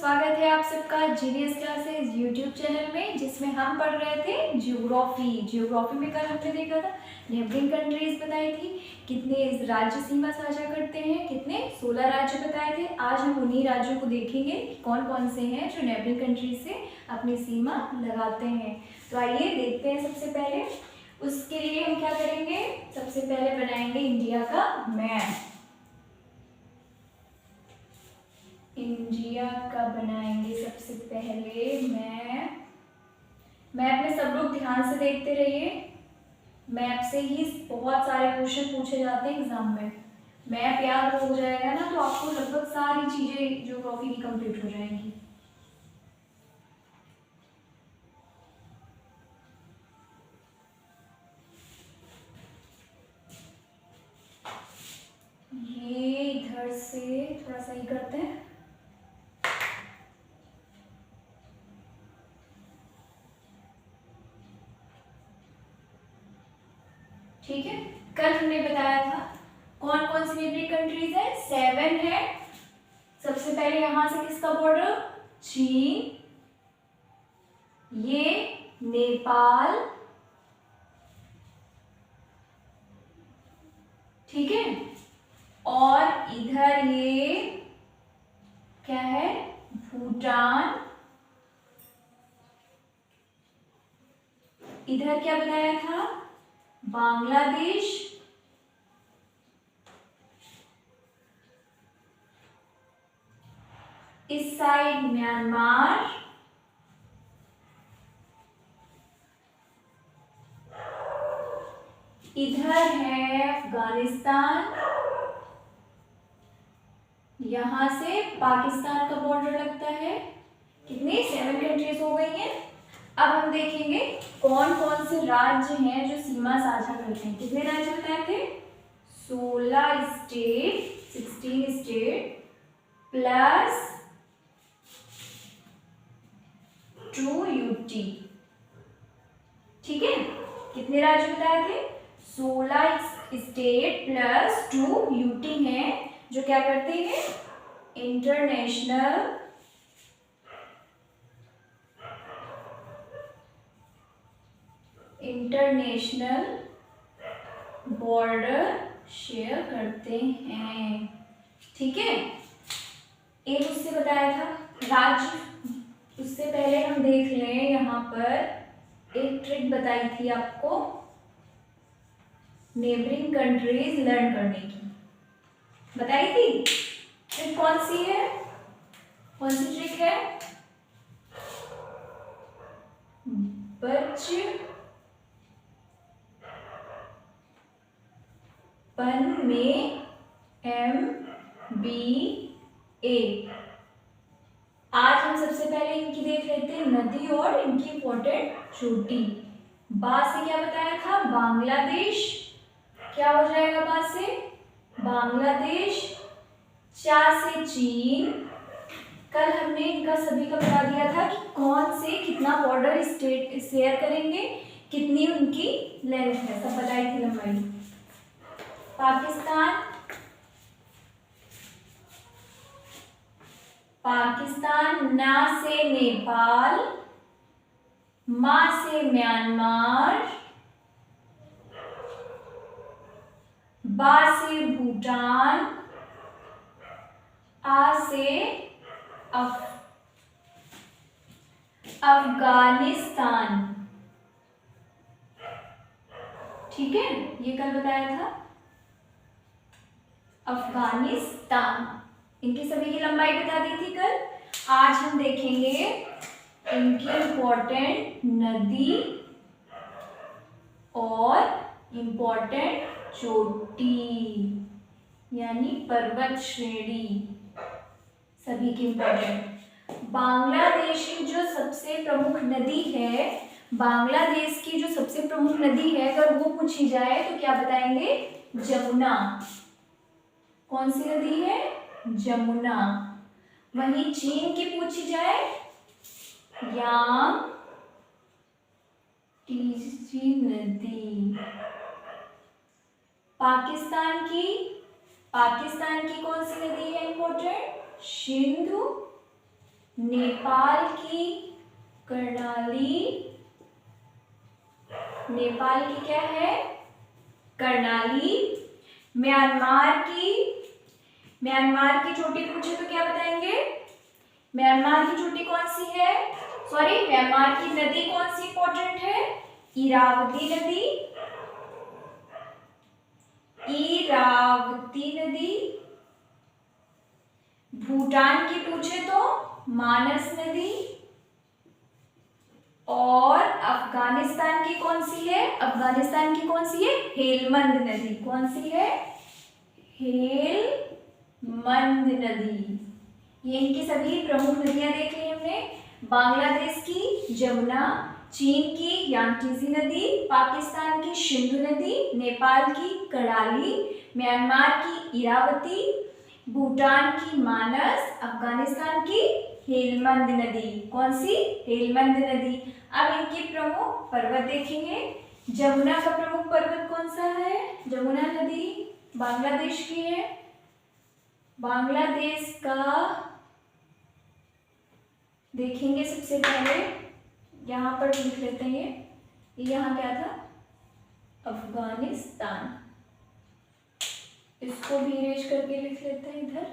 स्वागत है आप सबका जीनियस क्लासेस यूट्यूब चैनल में, जिसमें हम पढ़ रहे थे ज्योग्राफी में कल हमने देखा था नेबरिंग कंट्रीज बताई थी, कितने राज्य सीमा साझा करते हैं, कितने 16 राज्य बताए थे। आज हम उन्हीं राज्यों को देखेंगे कौन कौन से हैं जो नेबरिंग कंट्रीज से अपनी सीमा लगाते हैं। तो आइए देखते हैं। सबसे पहले उसके लिए हम क्या करेंगे, सबसे पहले बनाएंगे इंडिया का मैप। इंडिया का बनाएंगे सबसे पहले मैप। मैप में सब लोग ध्यान से देखते रहिए, मैप से ही बहुत सारे क्वेश्चन पूछे जाते हैं एग्जाम में। मैप याद हो जाएगा ना तो आपको लगभग सारी चीजें ज्योग्राफी की कंप्लीट हो जाएंगी। ये इधर से थोड़ा सा ही करते हैं। ठीक है, कल हमने बताया था कौन कौन सी नेबरिंग कंट्रीज है, 7 है। सबसे पहले यहां से किसका बॉर्डर, चीन, ये नेपाल, ठीक है, और इधर ये क्या है, भूटान। इधर क्या बताया था, बांग्लादेश, इस साइड म्यांमार, इधर है अफगानिस्तान, यहां से पाकिस्तान का बॉर्डर लगता है। कितनी 7 कंट्रीज हो गई हैं। अब हम देखेंगे कौन कौन से राज्य हैं जो सीमा साझा करते हैं। कितने राज्य बताए थे, 16 स्टेट, 16 स्टेट प्लस 2 यूटी। ठीक है, कितने राज्य बताए थे, 16 स्टेट प्लस 2 यूटी हैं जो क्या करते हैं, इंटरनेशनल बॉर्डर शेयर करते हैं। ठीक है, एक उससे बताया था राज्य। उससे पहले हम देख लें, यहाँ पर एक ट्रिक बताई थी आपको नेबरिंग कंट्रीज लर्न करने की, बताई थी। ट्रिक कौन सी है, कौन सी ट्रिक है, बचपन में MBA। आज हम सबसे पहले इनकी देख लेते हैं, नदी और इनकी इंपॉर्टेंट चोटी। बा से क्या बताया था, बांग्लादेश, क्या हो जाएगा बा से, बांग्लादेश। चा से चीन, कल हमने इनका सभी का बता दिया था कि कौन से कितना बॉर्डर स्टेट शेयर करेंगे, कितनी उनकी लेंथ है, सब बताई थी लंबाई। पाकिस्तान, ना से नेपाल, मा से म्यांमार, बा से भूटान, आ से अफगानिस्तान। ठीक है, ये कल बताया था अफगानिस्तान। इनकी सभी की लंबाई बता दी थी कल। आज हम देखेंगे इनकी इंपॉर्टेंट नदी और इंपॉर्टेंट चोटी यानी पर्वत श्रेणी, सभी की इंपॉर्टेंट। बांग्लादेश की जो सबसे प्रमुख नदी है, बांग्लादेश की जो सबसे प्रमुख नदी है, अगर वो पूछी जाए तो क्या बताएंगे, जमुना। कौन सी नदी है, जमुना। वहीं चीन की पूछी जाए, यांगत्से नदी। पाकिस्तान की कौन सी नदी है इंपॉर्टेंट, सिंधु। नेपाल की कर्णाली, नेपाल की क्या है? कर्णाली। म्यांमार की, म्यांमार की चोटी पूछे तो क्या बताएंगे? म्यांमार की चोटी कौन सी है? सॉरी, म्यांमार की नदी कौन सी इंपॉर्टेंट है? इरावती नदी, इरावती नदी। भूटान की पूछे तो मानस नदी। और अफगानिस्तान की कौन सी है? अफगानिस्तान की कौन सी है? हेलमंद नदी। कौन सी है? हेलमंद नदी। ये इनकी सभी प्रमुख नदियां देख ली हमने। बांग्लादेश की जमुना, चीन की यांगत्से नदी, पाकिस्तान की सिंधु नदी, नेपाल की कराली, म्यांमार की इरावती, भूटान की मानस, अफगानिस्तान की हेलमंद नदी। कौन सी? हेलमंद नदी। अब इनके प्रमुख पर्वत देखेंगे। जमुना का प्रमुख पर्वत कौन सा है? जमुना नदी बांग्लादेश की है। बांग्लादेश का देखेंगे सबसे पहले, यहां पर लिख लेते हैं। ये यहाँ क्या था? अफगानिस्तान। इसको भी इरेज करके लिख लेते हैं इधर।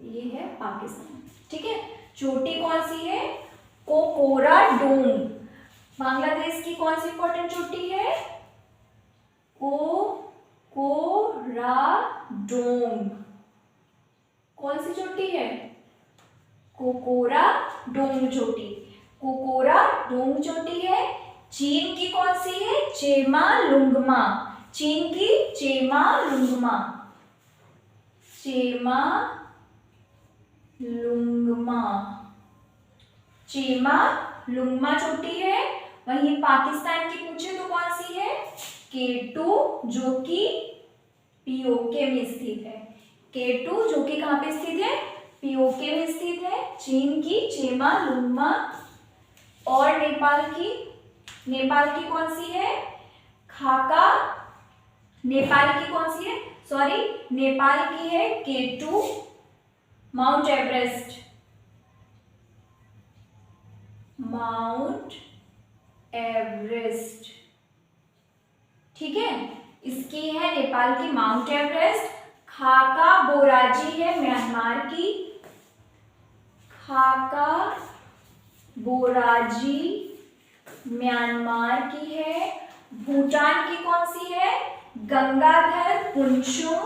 ये है पाकिस्तान। ठीक है। चोटी कौन सी है? कोकोराडोंग। बांग्लादेश की कौन सी इंपॉर्टेंट चोटी है? कोकोराडोंग। कौन सी चोटी है? कोकोराडोंग चोटी। कोकोराडोंग चोटी है। चीन की कौन सी है? चेमालुंगमा। चीन की चेमालुंगमा, चेमालुंगमा, चेमालुंगमा चोटी है। वहीं पाकिस्तान की पूछे तो कौन सी है? K2, जो कि पीओके में स्थित है। K2 जो कि कहां पे स्थित है? पीओके में स्थित है। चीन की चेमालुंगमा। और नेपाल की कौन सी है? खाका। नेपाल की कौन सी है? सॉरी, नेपाल की है K2, mount Everest. Mount Everest. ठीक है, इसकी है नेपाल की माउंट एवरेस्ट। खाका बोराजी है म्यांमार की। खाका बोराजी म्यांमार की है। भूटान की कौन सी है? गंगाधर पुनसुम।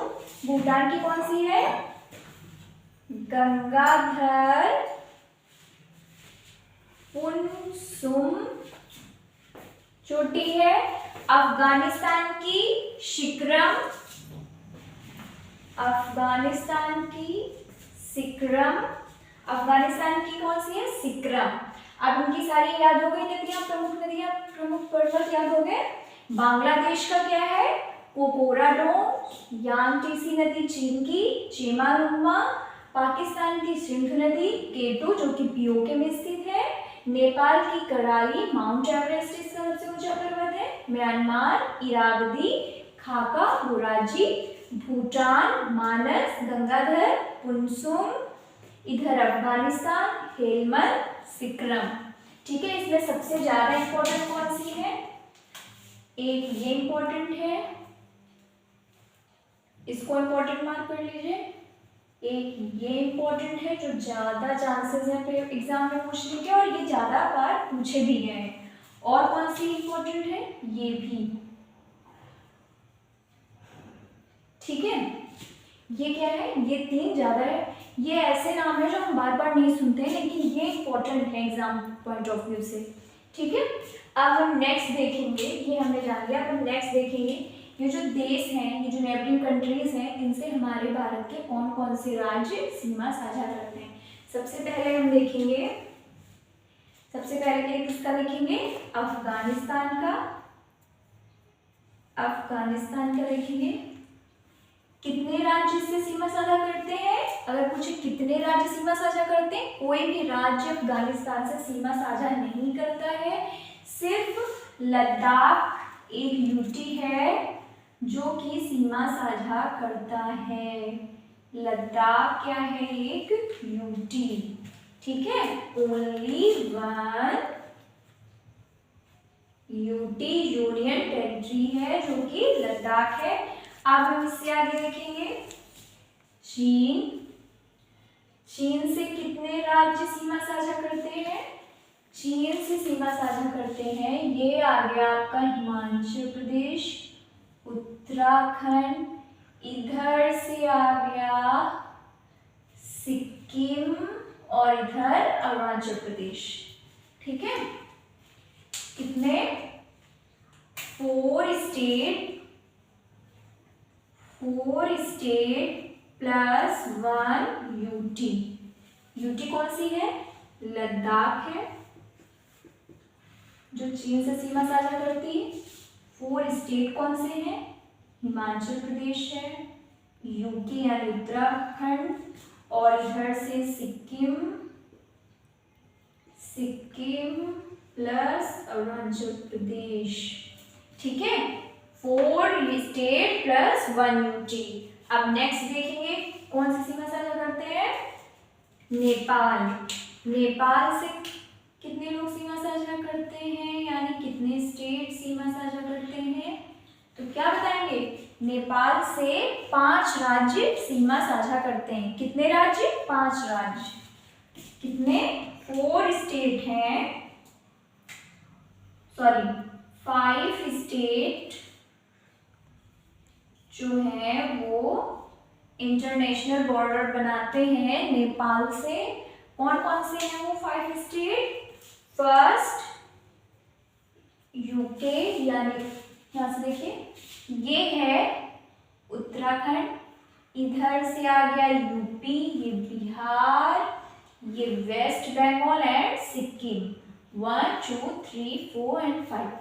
भूटान की कौन सी है? गंगाधर पुनसुम चोटी है। अफगानिस्तान की सिकरम। अफगानिस्तान की सिकरम। अफगानिस्तान की कौन सी है? सिकरम। अब उनकी सारी याद हो गई नदियां, प्रमुख पर्वत याद हो गए। बांग्लादेश का क्या है? कोकोराडोंग। यांगत्से नदी चीन की, चेमालुंगमा। पाकिस्तान की सिंधु नदी, K2 जो कि पीओके में स्थित है। नेपाल की कराली, माउंट एवरेस्ट इसका सबसे ऊंचा पर्वत है। म्यांमार इरावती, खाका बोराजी। भूटान मानस, गंगाधर पुनसुम। इधर अफगानिस्तान हेलमंद, सिकरम। ठीक है, इसमें सबसे ज्यादा इंपॉर्टेंट कौन सी है? एक ये इंपॉर्टेंट है, इसको इंपॉर्टेंट मार्क कर लीजिए। एक ये इंपॉर्टेंट है जो ज्यादा चांसेस है एग्जाम में पूछने के, और ये ज्यादा बार पूछे भी गए हैं। और कौन सी इंपॉर्टेंट है? ये भी। ठीक है, ये क्या है? ये 3 ज्यादा है। ये ऐसे नाम है जो हम बार बार नहीं सुनते हैं, लेकिन ये इंपॉर्टेंट है एग्जाम पॉइंट ऑफ व्यू से। ठीक है, अब हम नेक्स्ट देखेंगे, ये हमने जान लिया। अब हम नेक्स्ट देखेंगे ये जो देश हैं, ये जो नेबरिंग कंट्रीज हैं, इनसे हमारे भारत के कौन कौन से राज्य सीमा साझा करते हैं। सबसे पहले हम देखेंगे, सबसे पहले किसका देखेंगे? अफगानिस्तान का। अफगानिस्तान का देखेंगे। कितने राज्य से सीमा साझा करते हैं? अगर पूछे कितने राज्य सीमा साझा करते हैं, कोई भी राज्य अफगानिस्तान से सीमा साझा नहीं करता है। सिर्फ लद्दाख एक यूटी है जो कि सीमा साझा करता है। लद्दाख क्या है, एक यूटी, ठीक है, only one UT union territory है जो कि लद्दाख है। अब हम इससे आगे देखेंगे चीन। चीन से कितने राज्य सीमा साझा करते हैं? चीन से सीमा साझा करते हैं, ये आ गया आपका हिमाचल प्रदेश, उत्तराखंड, इधर से आ गया सिक्किम और इधर अरुणाचल प्रदेश, ठीक है। कितने? 4 स्टेट प्लस 1 यूटी। यूटी कौन सी है? लद्दाख है जो चीन से सीमा साझा करती है। 4 स्टेट कौन से हैं? हिमाचल प्रदेश है, यूपी यानी उत्तराखंड, और इधर से सिक्किम प्लस अरुणाचल प्रदेश, ठीक है। 4 स्टेट प्लस 1 यूटी। अब नेक्स्ट देखेंगे कौन सी सीमा साझा करते हैं? नेपाल। नेपाल से कितने लोग सीमा साझा करते हैं, यानी कितने स्टेट सीमा साझा करते हैं? तो क्या बताएंगे? नेपाल से 5 राज्य सीमा साझा करते हैं। कितने राज्य? 5 राज्य। कितने? 4 स्टेट हैं, सॉरी 5 स्टेट जो है वो इंटरनेशनल बॉर्डर बनाते हैं नेपाल से। कौन कौन से हैं वो 5 स्टेट? फर्स्ट यूके, यानी यहां से देखिए ये है उत्तराखंड, इधर से आ गया यूपी, ये बिहार, ये west Bengal and Sikkim. 1 2 3 4 and 5।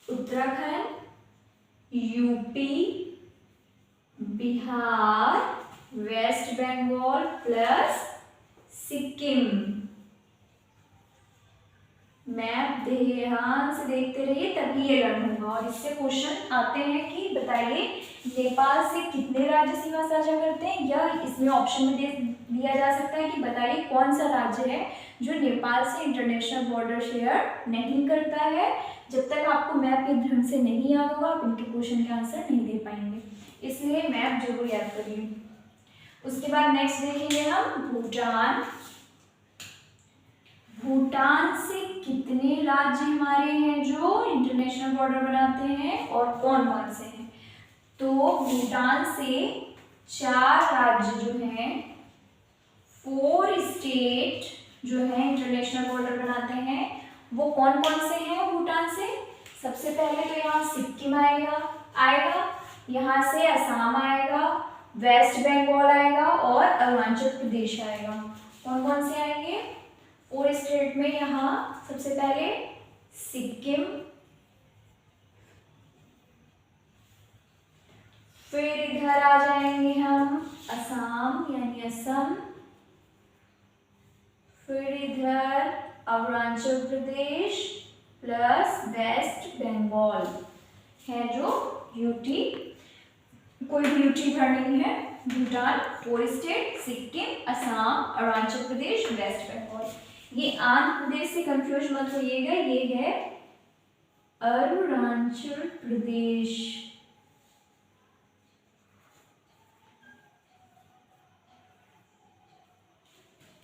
Uttarakhand, UP, Bihar, west Bengal plus Sikkim. Map ध्यान से देखते रहिए तभी ये लर्न होगा। और इससे क्वेश्चन आते हैं कि बताइए नेपाल से कितने राज्य सीमा साझा करते हैं, या इसमें ऑप्शन में दे दिया जा सकता है कि बताइए कौन सा राज्य है जो नेपाल से इंटरनेशनल बॉर्डर शेयर नहीं करता है। जब तक आपको मैप ये ढंग से नहीं याद होगा आप इनके क्वेश्चन के आंसर नहीं दे पाएंगे, इसलिए मैप जरूर याद करिए। उसके बाद नेक्स्ट देखेंगे हम भूटान। भूटान से कितने राज्य हमारे हैं जो इंटरनेशनल बॉर्डर बनाते हैं और कौन कौन से हैं? तो भूटान से 4 राज्य जो हैं, 4 स्टेट जो है इंटरनेशनल बॉर्डर बनाते हैं, वो कौन कौन से हैं भूटान से? सबसे पहले तो यहाँ सिक्किम आएगा, यहाँ से असम आएगा, वेस्ट बंगाल आएगा और अरुणाचल प्रदेश आएगा। कौन कौन से आएंगे? 4 स्टेट में यहाँ सबसे पहले सिक्किम, फिर इधर आ जाएंगे हम असम यानी असम, फिर इधर अरुणाचल प्रदेश प्लस वेस्ट बंगाल है जो यूटी। कोई भी यूटी भर नहीं है। Bhutan 4 state, Sikkim, Assam, Arunachal Pradesh, waste Bengal. ये आंध्र प्रदेश से कंफ्यूज मत होइएगा, ये है अरुणाचल प्रदेश।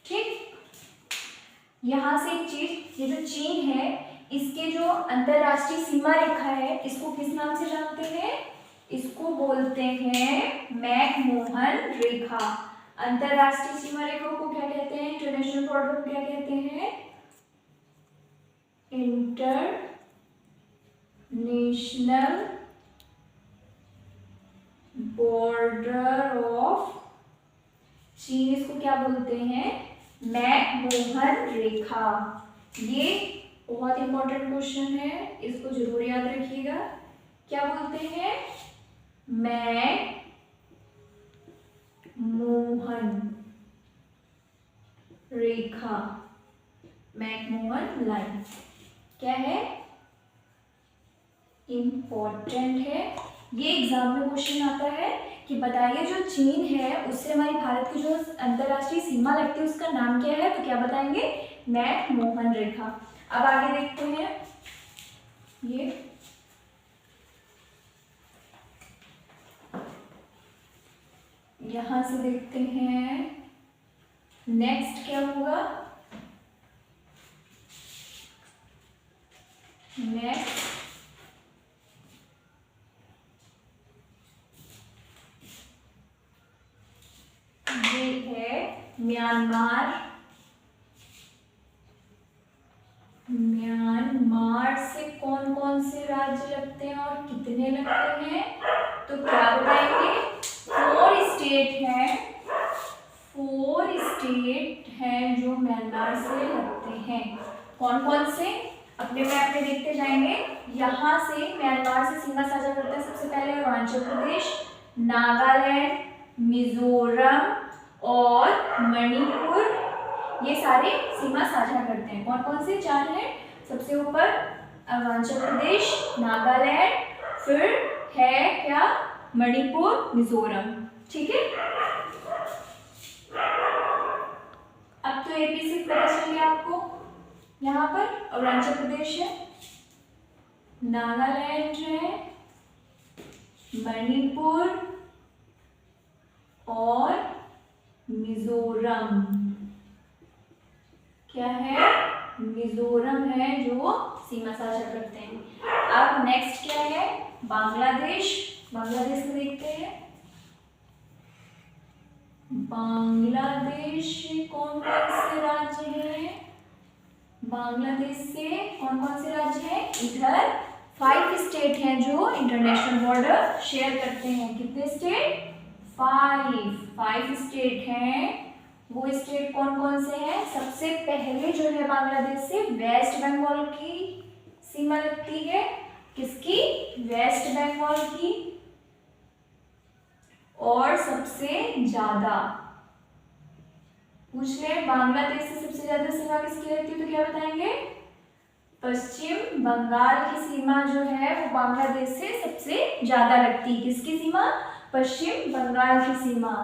ठीक, यहां से एक चीज, ये जो चीन है इसके जो अंतरराष्ट्रीय सीमा रेखा है इसको किस नाम से जानते हैं? इसको बोलते हैं मैकमोहन रेखा। अंतरराष्ट्रीय सीमा रेखा को क्या कहते हैं? इंटरनेशनल बॉर्डर को क्या कहते हैं? इंटरनेशनल बॉर्डर ऑफ चीन, इसको क्या बोलते हैं? मैकमोहन रेखा। ये बहुत इंपॉर्टेंट क्वेश्चन है, इसको जरूर याद रखिएगा। क्या बोलते हैं? मैकमोहन रेखा, मैकमोहन लाइन क्या है? इंपॉर्टेंट है, ये एग्जाम में क्वेश्चन आता है कि बताइए जो चीन है उससे हमारी भारत की जो अंतर्राष्ट्रीय सीमा लगती है उसका नाम क्या है, तो क्या बताएंगे, मैकमोहन रेखा। अब आगे देखते हैं, ये यहां से देखते हैं नेक्स्ट क्या होगा। नेक्स्ट ये है म्यांमार। म्यांमार से कौन कौन से राज्य लगते हैं और कितने लगते हैं, तो क्या बताएंगे, 4 स्टेट हैं, 4 स्टेट हैं जो म्यांमार से लगते हैं। कौन कौन से, अपने मैप में देखते जाएंगे। यहाँ से म्यांमार से सीमा साझा करते हैं सबसे पहले अरुणाचल प्रदेश, नागालैंड, मिजोरम और मणिपुर, ये सारे सीमा साझा करते हैं। कौन कौन से 4 हैं, सबसे ऊपर अरुणाचल प्रदेश, नागालैंड, फिर है क्या, मणिपुर, मिजोरम। ठीक है, अब तो एपी से पता चल गया आपको। यहाँ पर अरुणाचल प्रदेश है, नागालैंड है, मणिपुर और मिजोरम। क्या है, मिजोरम है जो सीमा साझा करते हैं। अब नेक्स्ट क्या है, बांग्लादेश। बांग्लादेश में देखते हैं, बांग्लादेश से कौन कौन से राज्य हैं, बांग्लादेश से कौन कौन से राज्य हैं, इधर 5 स्टेट हैं जो इंटरनेशनल बॉर्डर शेयर करते हैं। कितने स्टेट, 5 स्टेट हैं। वो स्टेट कौन कौन से हैं, सबसे पहले जो है बांग्लादेश से वेस्ट बंगाल की सीमा लगती है। किसकी, वेस्ट बंगाल की। और सबसे ज्यादा पूछ ले, बांग्लादेश से सबसे ज्यादा सीमा किसकी लगती है, तो क्या बताएंगे, पश्चिम बंगाल की सीमा जो है वो बांग्लादेश से सबसे ज्यादा लगती है। किसकी सीमा, पश्चिम बंगाल की सीमा।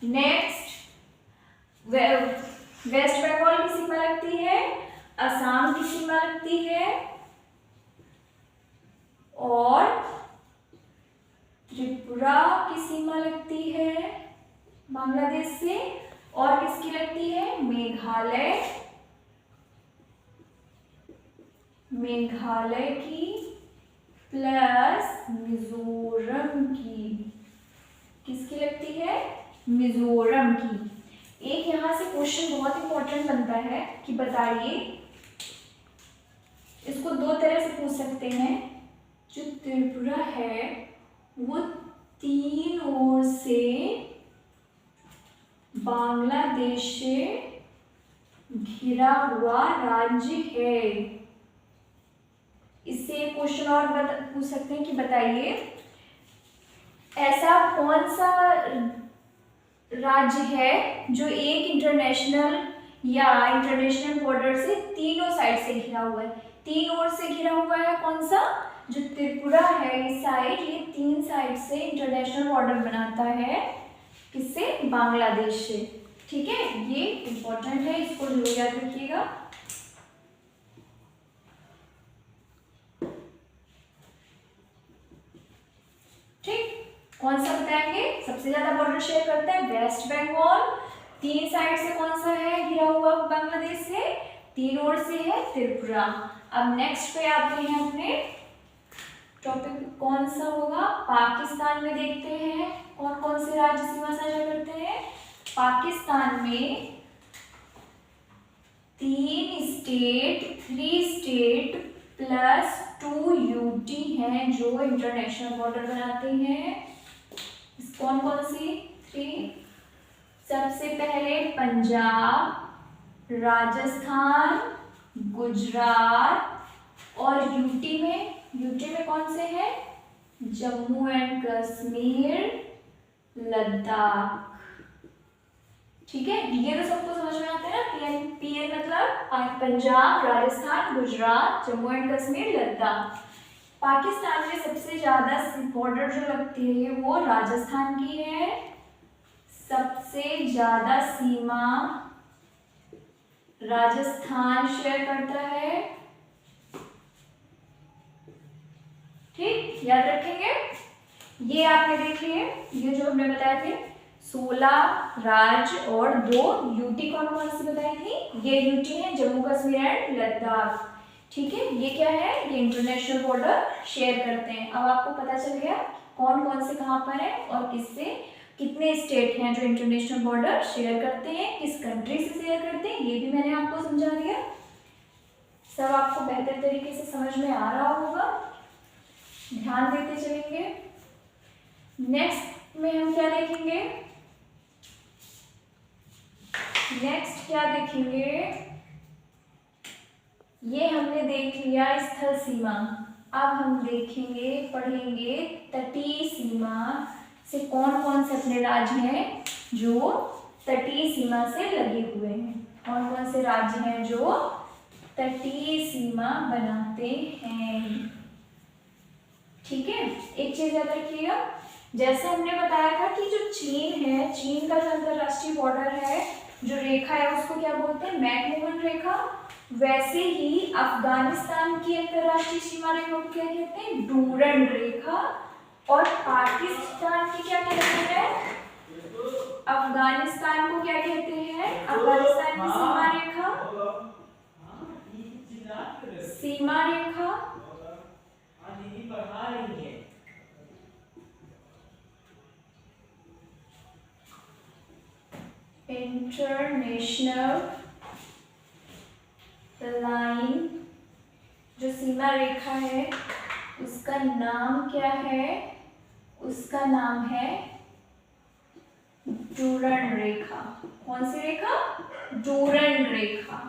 नेक्स्ट वेस्ट बंगाल की सीमा लगती है, असम की सीमा लगती है और त्रिपुरा की सीमा लगती है बांग्लादेश से। और किसकी लगती है, मेघालय, मेघालय की प्लस मिजोरम की। किसकी लगती है, मिजोरम की। एक यहाँ से क्वेश्चन बहुत इंपॉर्टेंट बनता है कि बताइए, इसको 2 तरह से पूछ सकते हैं। जो त्रिपुरा है वो 3 ओर से बांग्लादेश से घिरा हुआ राज्य है। इससे एक क्वेश्चन और पूछ सकते हैं कि बताइए ऐसा कौन सा राज्य है जो एक इंटरनेशनल बॉर्डर से तीनों साइड से घिरा हुआ है। 3 ओर से घिरा हुआ है कौन सा, जो त्रिपुरा है इस साइड, ये 3 साइड से इंटरनेशनल बॉर्डर बनाता है। किससे, बांग्लादेश से। ठीक है, ये इंपॉर्टेंट है, इसको जरूर याद रखिएगा। ठीक, कौन सा बताएंगे, सबसे ज्यादा बॉर्डर शेयर करता है वेस्ट बंगाल। 3 साइड से कौन सा है घिरा हुआ बांग्लादेश से, 3 ओर से है त्रिपुरा। अब नेक्स्ट पे आते हैं अपने टॉपिक, कौन सा होगा, पाकिस्तान में देखते हैं कौन कौन से राज्य सीमा साझा करते हैं। पाकिस्तान में 3 स्टेट प्लस 2 यूटी हैं जो इंटरनेशनल बॉर्डर बनाते हैं। कौन कौन सी 3, सबसे पहले पंजाब, राजस्थान, गुजरात और यूटी में कौन से हैं, जम्मू एंड कश्मीर, लद्दाख। ठीक है, ये तो सबको समझ में आता है ना। पीएन मतलब पंजाब, राजस्थान, गुजरात, जम्मू एंड कश्मीर, लद्दाख। पाकिस्तान में सबसे ज्यादा बॉर्डर जो लगती है वो राजस्थान की है। सबसे ज्यादा सीमा राजस्थान शेयर करता है। ठीक, याद रखेंगे। ये आपने देख लिए, ये जो हमने बताए थे 16 राज्य और 2 यूटी। कौन कौन सी बताई थी? ये यूटी है जम्मू कश्मीर एंड लद्दाख। ठीक है, ये क्या है? ये इंटरनेशनल बॉर्डर शेयर करते हैं। अब आपको पता चल गया कौन कौन से कहाँ पर है और किससे, कितने स्टेट हैं जो इंटरनेशनल बॉर्डर शेयर करते हैं, किस कंट्री से शेयर करते हैं, ये भी मैंने आपको समझा दिया। सब आपको बेहतर तरीके से समझ में आ रहा होगा, ध्यान देते चलेंगे। नेक्स्ट में हम क्या देखेंगे? नेक्स्ट क्या देखेंगे? ये हमने देख लिया स्थल सीमा। अब हम देखेंगे, पढ़ेंगे तटीय सीमा से कौन कौन से अपने राज्य हैं जो तटीय सीमा से लगे हुए हैं। कौन कौन से राज्य हैं जो तटीय सीमा बनाते हैं। ठीक है, एक चीज याद रखिएगा, जैसे हमने बताया था कि जो चीन है, चीन का जो अंतरराष्ट्रीय बॉर्डर है, जो रेखा है उसको क्या बोलते हैं? मैकमोहन रेखा। वैसे ही अफगानिस्तान की अंतरराष्ट्रीय सीमा रेखा को क्या कहते हैं? डूरंड रेखा। और पाकिस्तान की क्या कहते हैं? अफगानिस्तान को क्या कहते हैं? अफगानिस्तान की सीमा रेखा, सीमा रेखा इंटरनेशनल लाइन, जो सीमा रेखा है उसका नाम क्या है? उसका नाम है डूरंड रेखा। कौन सी रेखा? डूरंड रेखा।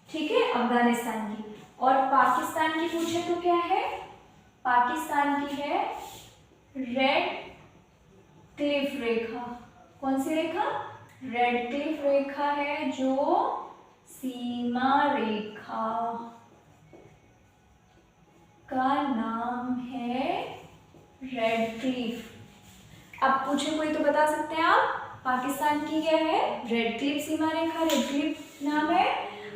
ठीक है, अफगानिस्तान की। और पाकिस्तान की पूछे तो क्या है? पाकिस्तान की है रेड क्लिफ रेखा। कौन सी रेखा? रेड क्लिफ रेखा है जो सीमा रेखा का नाम है रेड क्लिफ। अब पूछे कोई तो बता सकते हैं आप, पाकिस्तान की क्या है? रेड क्लिफ सीमा रेखा, रेड क्लिफ नाम है।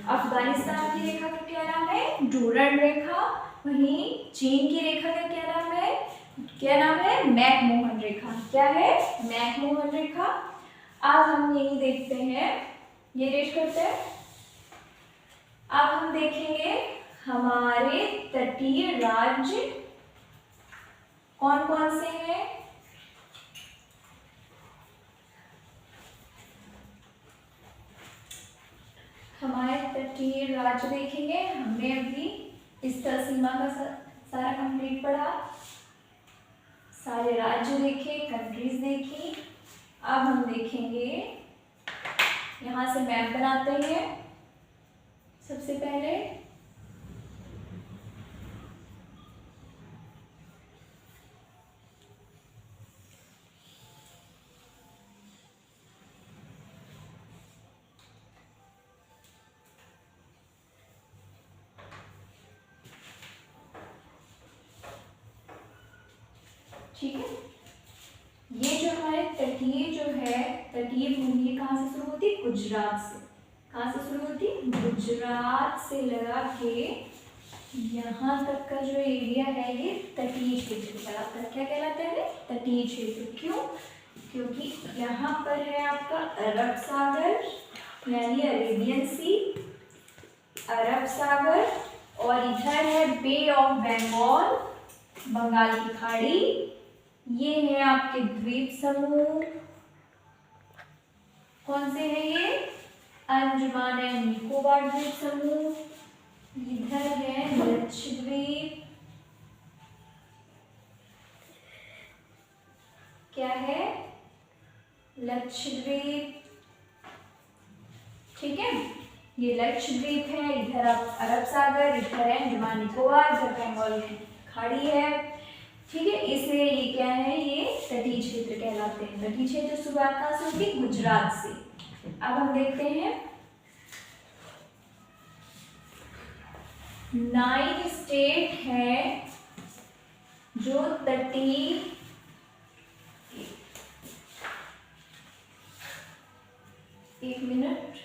अफगानिस्तान की रेखा का क्या नाम है? डूरंड रेखा। वहीं चीन की रेखा का क्या नाम है? क्या नाम है? मैकमोहन रेखा। क्या है? मैकमोहन रेखा। अब हम यही देखते हैं, ये रेट करते हैं। अब हम देखेंगे हमारे तटीय राज्य कौन कौन से हैं। हमारे तटीय राज्य देखेंगे। हमने अभी स्थल सीमा का सारा कंप्लीट पढ़ा, सारे राज्य देखे, कंट्रीज देखी। अब हम देखेंगे, यहाँ से मैप बनाते हैं। सबसे पहले ठीक है, ये जो हमारे तटीय जो है, तटीय भूमि कहाँ से शुरू होती है? गुजरात से। कहाँ से शुरू होती है? गुजरात से लगा के यहाँ तक का जो एरिया है ये तटीय क्षेत्र कहलाता है। क्या कहलाता है? तटीय क्षेत्र। क्यों? क्योंकि यहाँ पर है आपका अरब सागर यानी अरेबियन सी, अरब सागर, और इधर है बे ऑफ बंगाल, बंगाल की खाड़ी। ये है आपके द्वीप समूह। कौन से हैं ये? अंडमान एंड निकोबार द्वीप समूह। इधर है लक्षद्वीप। क्या है? लक्षद्वीप। ठीक है, ये लक्षद्वीप है। इधर आप अरब सागर, इधर है अंडमान निकोबार, इधर बंगाल की खाड़ी है। ठीक है, इसलिए ये क्या है? ये तटीय क्षेत्र कहलाते हैं। तटीय क्षेत्र शुरुआत कहाँ से होती? गुजरात से। अब हम देखते हैं 9 स्टेट है जो तटीय एक मिनट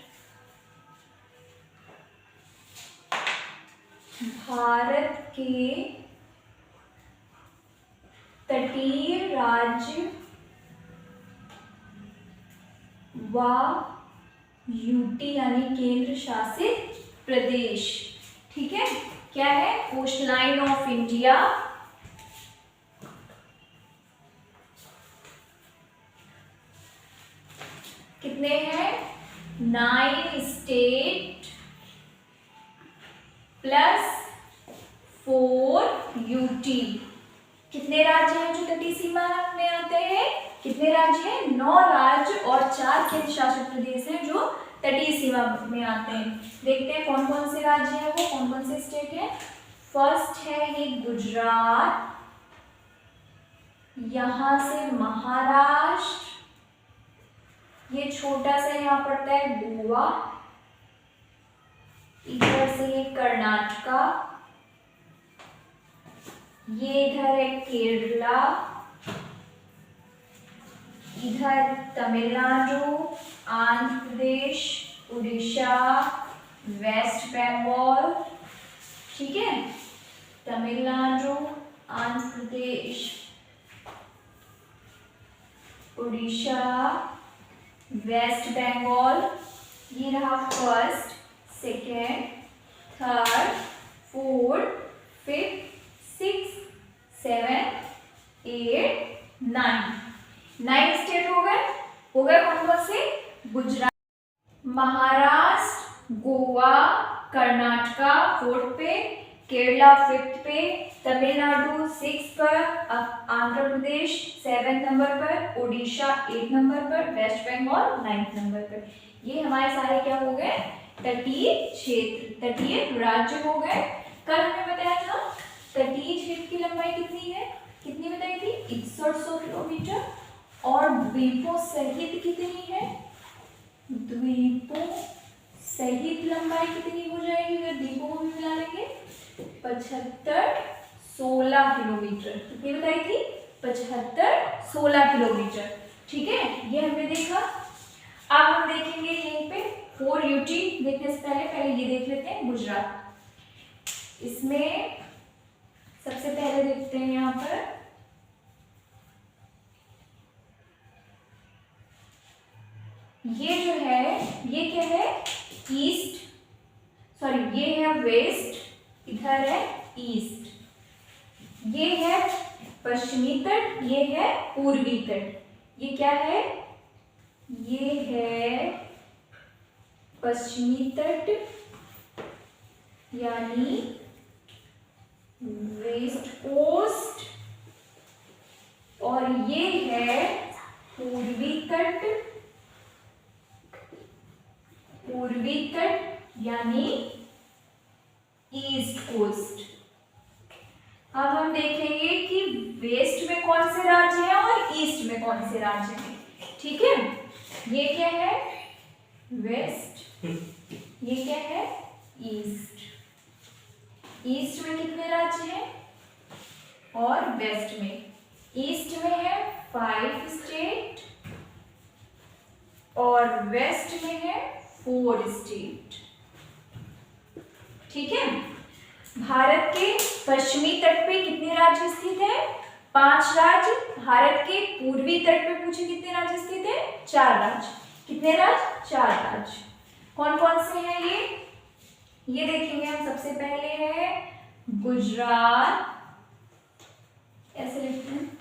भारत के तटीय राज्य व यूटी यानी केंद्र शासित प्रदेश। ठीक है, क्या है? कोस्ट लाइन ऑफ इंडिया कितने हैं? 9 स्टेट प्लस 4 यूटी। कितने राज्य हैं जो तटीय सीमा में आते हैं? कितने राज्य हैं? 9 राज्य और 4 केंद्र शासित प्रदेश हैं जो तटीय सीमा में आते हैं। देखते हैं कौन कौन से राज्य हैं वो, कौन कौन से स्टेट हैं। फर्स्ट है ये गुजरात, यहां से महाराष्ट्र, ये छोटा सा यहाँ पड़ता है गोवा, इधर से ये कर्नाटका, ये इधर है केरला, इधर तमिलनाडु, आंध्र प्रदेश, उड़ीसा, वेस्ट बंगाल। ठीक है, तमिलनाडु, आंध्र प्रदेश, उड़ीसा, वेस्ट बंगाल। ये रहा first, second, third, fourth, fifth, 6, 7, 8, 9 state हो गए। कौन कौन से? गुजरात, महाराष्ट्र, गोवा, कर्नाटका 4th पे, केरला 5th पे, तमिलनाडु 6th पर, आंध्र प्रदेश 7th नंबर पर, उड़ीसा 8th नंबर पर, वेस्ट बंगाल 9th नंबर पर। ये हमारे सारे क्या हो गए? तटीय क्षेत्र, तटीय राज्य हो गए। कल हमने बताया था तटीय क्षेत्र की लंबाई कितनी है? कितनी बताई थी? 6100 किलोमीटर। और द्वीपों सहित कितनी है? द्वीपों सहित लंबाई कितनी हो जाएगी अगर द्वीपों को भी मिला लेंगे? 75, 16 किलोमीटर। कितनी बताई थी? 75, 16 किलोमीटर। ठीक है, ये हमने देखा। अब हम देखेंगे यहीं पे 4 यूटी। देखने से पहले ये देख लेते हैं गुजरात। इसमें सबसे पहले देखते हैं यहाँ पर ये जो है, ये क्या है? ईस्ट, सॉरी ये है वेस्ट, इधर है ईस्ट। ये है पश्चिमी तट, ये है पूर्वी तट। ये क्या है? ये है पश्चिमी तट यानी वेस्ट कोस्ट, और ये है पूर्वी तट, पूर्वी तट यानी ईस्ट कोस्ट। अब हम देखेंगे कि वेस्ट में कौन से राज्य हैं और ईस्ट में कौन से राज्य हैं। ठीक है, ये क्या है? वेस्ट, ये क्या है? ईस्ट। ईस्ट में कितने राज्य हैं और वेस्ट में? ईस्ट में है 5 स्टेट और वेस्ट में है 4 स्टेट। ठीक है, भारत के पश्चिमी तट पे कितने राज्य स्थित हैं? 5 राज्य। भारत के पूर्वी तट पे पूछे कितने राज्य स्थित हैं? 4 राज्य। कितने राज्य? 4 राज्य। कौन कौन से हैं ये देखेंगे हम। सबसे पहले है गुजरात, ऐसे लिखते हैं।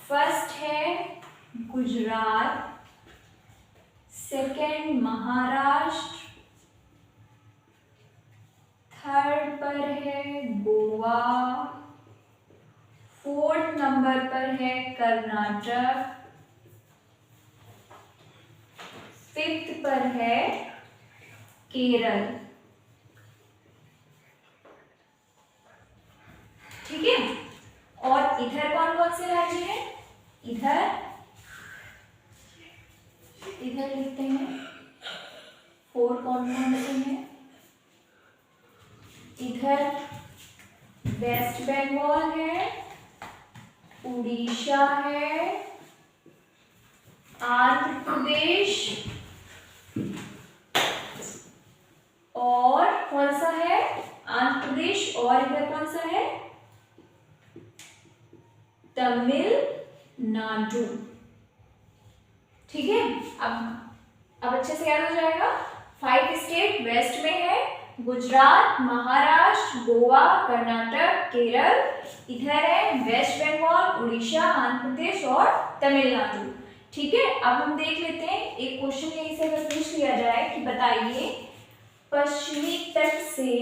फर्स्ट है गुजरात, सेकेंड महाराष्ट्र, थर्ड पर है गोवा, 4th नंबर पर है कर्नाटक, 5th पर है केरल। ठीक है, और इधर कौन कौन से राज्य हैं? इधर लिखते हैं 4 कौन कौन से हैं। इधर वेस्ट बंगाल है, उड़ीसा है, आंध्र प्रदेश और कौन सा है, आंध्र प्रदेश और इधर कौन सा है, तमिलनाडु। ठीक है, अब अच्छे से याद हो जाएगा। 5 स्टेट वेस्ट में है, गुजरात, महाराष्ट्र, गोवा, कर्नाटक, केरल। इधर है वेस्ट बंगाल, उड़ीसा, आंध्र प्रदेश और तमिलनाडु। ठीक है, अब हम देख लेते हैं एक क्वेश्चन यहीं से अगर पूछ लिया जाए कि बताइए पश्चिमी तट से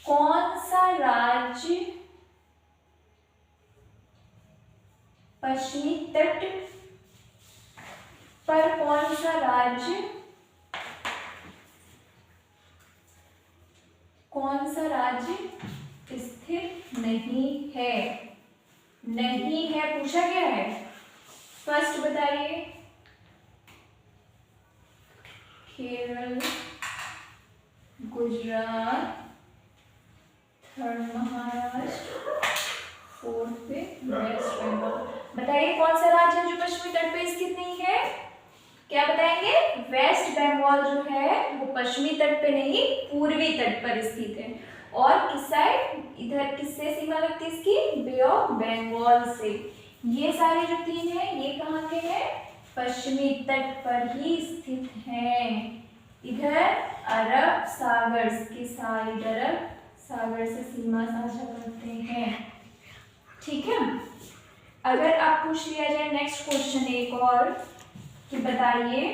कौन सा राज्य, पश्चिमी तट पर कौन सा राज्य स्थित नहीं है, पूछा गया है। फर्स्ट बताइए, केरल, गुजरात, थर्ड महाराष्ट्र, फोर्थ पे वेस्ट बंगाल। बताइए कौन सा राज्य है जो पश्चिमी तट पे स्थित नहीं है? क्या बताएंगे? वेस्ट बंगाल जो है वो पश्चिमी तट पे नहीं पूर्वी तट पर स्थित है। और किस साइड, इधर किससे सीमा लगती है इसकी? बे ऑफ बंगाल से। ये सारे जो 3 है ये कहाँ के हैं? पश्चिमी तट पर ही स्थित हैं। इधर अरब सागर के साइड, अरब सागर से सीमा साझा करते हैं। ठीक है, अगर आप पूछ लिया जाए नेक्स्ट क्वेश्चन एक और कि बताइए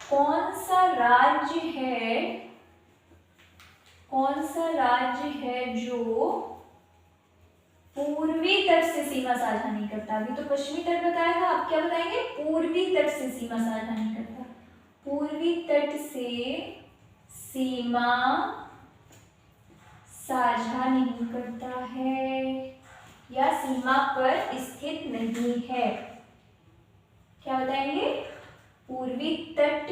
कौन सा राज्य है जो पूर्वी तट से सीमा साझा नहीं करता? अभी तो पश्चिमी तट बताया था, आप क्या बताएंगे? पूर्वी तट से सीमा साझा नहीं करता। पूर्वी तट से सीमा साझा नहीं करता है या सीमा पर स्थित नहीं है। क्या बताएंगे? पूर्वी तट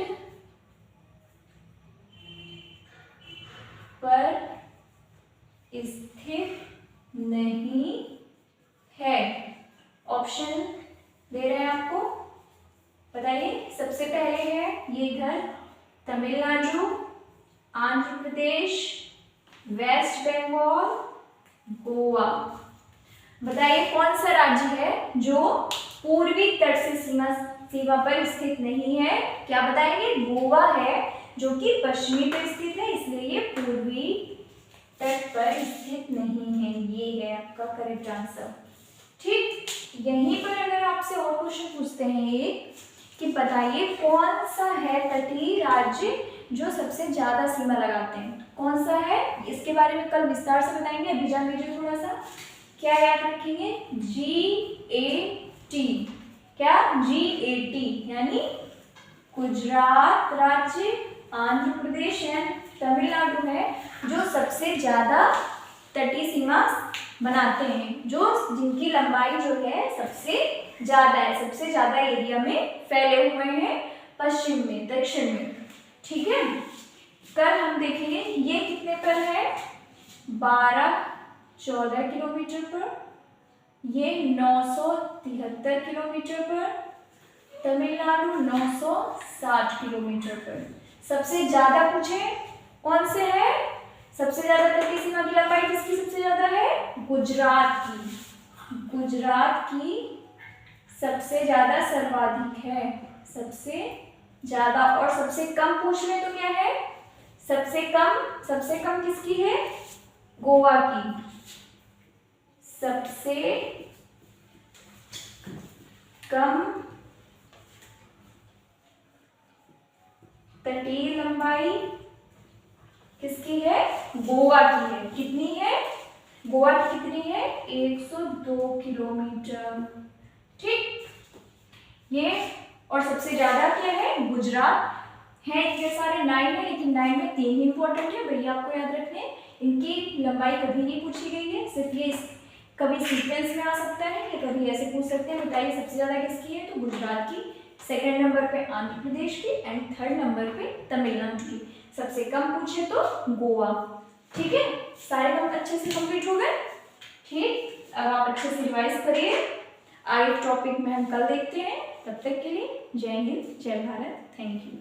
पर स्थित नहीं है। ऑप्शन दे रहे हैं आपको, बताइए। सबसे पहले है ये इधर तमिलनाडु, आंध्र प्रदेश, वेस्ट बंगाल, गोवा। बताइए कौन सा राज्य है जो पूर्वी तट से सीमा पर स्थित नहीं है? क्या बताएंगे? गोवा है जो कि पश्चिमी पर स्थित है, इसलिए ये पूर्वी तट पर स्थित नहीं है। ये है आपका करेक्ट आंसर। ठीक, यहीं पर अगर आपसे और क्वेश्चन पूछते हैं एक कि बताइए कौन सा है तटीय राज्य जो सबसे ज्यादा सीमा लगाते हैं? कौन सा है? इसके बारे में कल विस्तार से बताएंगे, अभी जान लीजिए थोड़ा सा। क्या याद रखेंगे? GAT। क्या? GAT यानी गुजरात राज्य, आंध्र प्रदेश एंड तमिलनाडु है जो सबसे ज्यादा तटीय सीमा बनाते हैं, जो जिनकी लंबाई जो है सबसे ज्यादा है, सबसे ज्यादा एरिया में फैले हुए हैं, पश्चिम में, दक्षिण में। ठीक है, कल हम देखेंगे ये कितने पर है? 12-14 किलोमीटर पर, ये 973 किलोमीटर पर, तमिलनाडु 960 किलोमीटर पर। सबसे ज्यादा पूछे कौन से है? सबसे ज्यादा तटीय सीमा की लंबाई किसकी सबसे ज्यादा है? गुजरात की। गुजरात की सबसे ज्यादा, सर्वाधिक है, सबसे ज्यादा। और सबसे कम पूछ रहे तो क्या है? सबसे कम किसकी है? गोवा की। सबसे कम तटीय लंबाई किसकी है? गोवा की है। कितनी है? गोवा की कितनी है? 102 किलोमीटर। ठीक, ये। और सबसे ज्यादा क्या है? गुजरात है। ये सारे 9 है, लेकिन 9 में 3 ही इंपॉर्टेंट है, भैया आपको याद रखने। इनकी लंबाई कभी नहीं पूछी गई है, सिर्फ ये कभी सीक्वेंस में आ सकता है या कभी ऐसे पूछ सकते हैं बताइए सबसे ज़्यादा किसकी है, तो गुजरात की, सेकंड नंबर पे आंध्र प्रदेश की एंड थर्ड नंबर पे तमिलनाडु की, सबसे कम पूछे तो गोवा। ठीक है, सारे काम अच्छे से कंप्लीट हो गए। ठीक, अब आप अच्छे से रिवाइज करिए, आगे टॉपिक में हम कल देखते हैं। तब तक के लिए जय हिंद, जय भारत, थैंक यू।